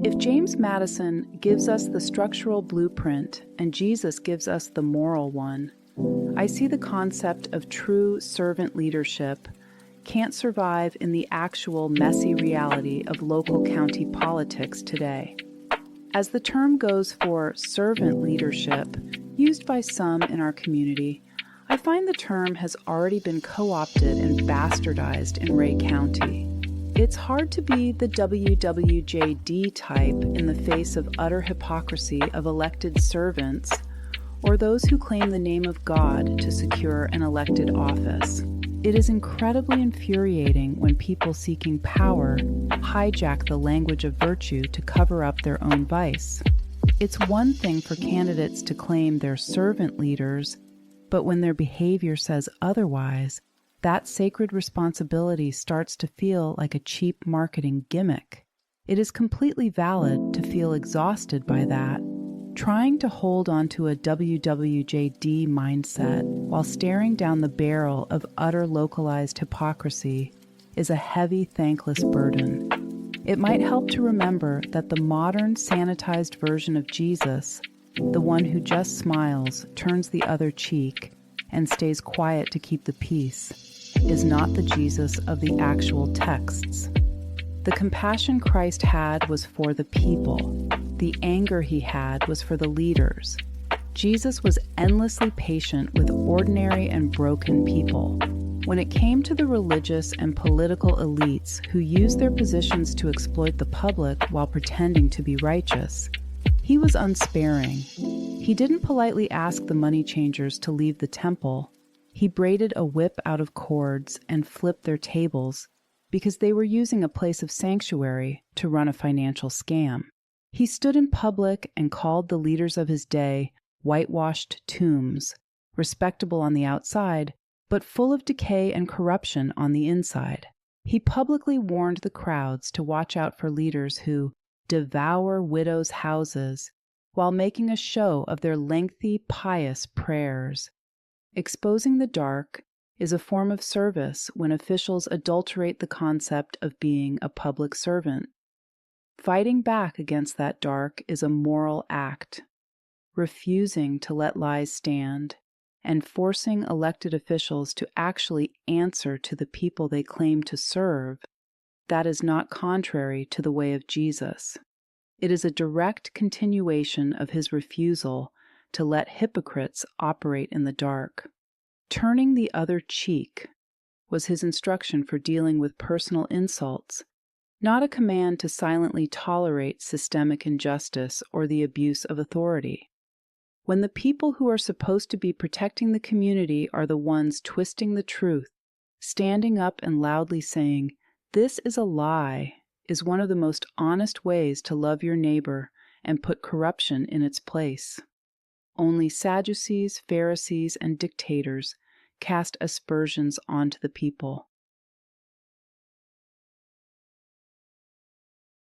If James Madison gives us the structural blueprint and Jesus gives us the moral one, I see the concept of true servant leadership can't survive in the actual messy reality of local county politics today. As the term goes for servant leadership, used by some in our community, I find the term has already been co-opted and bastardized in Ray County. It's hard to be the WWJD type in the face of utter hypocrisy of elected servants or those who claim the name of God to secure an elected office. It is incredibly infuriating when people seeking power hijack the language of virtue to cover up their own vice. It's one thing for candidates to claim they're servant leaders, but when their behavior says otherwise, that sacred responsibility starts to feel like a cheap marketing gimmick. It is completely valid to feel exhausted by that. Trying to hold onto a WWJD mindset while staring down the barrel of utter localized hypocrisy is a heavy, thankless burden. It might help to remember that the modern, sanitized version of Jesus, the one who just smiles, turns the other cheek, and stays quiet to keep the peace, is not the Jesus of the actual texts. The compassion Christ had was for the people. The anger he had was for the leaders. Jesus was endlessly patient with ordinary and broken people. When it came to the religious and political elites who used their positions to exploit the public while pretending to be righteous, he was unsparing. He didn't politely ask the money changers to leave the temple. He braided a whip out of cords and flipped their tables because they were using a place of sanctuary to run a financial scam. He stood in public and called the leaders of his day whitewashed tombs, respectable on the outside, but full of decay and corruption on the inside. He publicly warned the crowds to watch out for leaders who devour widows' houses while making a show of their lengthy, pious prayers. Exposing the dark is a form of service when officials adulterate the concept of being a public servant. Fighting back against that dark is a moral act. Refusing to let lies stand and forcing elected officials to actually answer to the people they claim to serve, that is not contrary to the way of Jesus. It is a direct continuation of his refusal to let hypocrites operate in the dark. Turning the other cheek was his instruction for dealing with personal insults, not a command to silently tolerate systemic injustice or the abuse of authority. When the people who are supposed to be protecting the community are the ones twisting the truth, standing up and loudly saying, "This is a lie," is one of the most honest ways to love your neighbor and put corruption in its place. Only Sadducees, Pharisees, and dictators cast aspersions onto the people.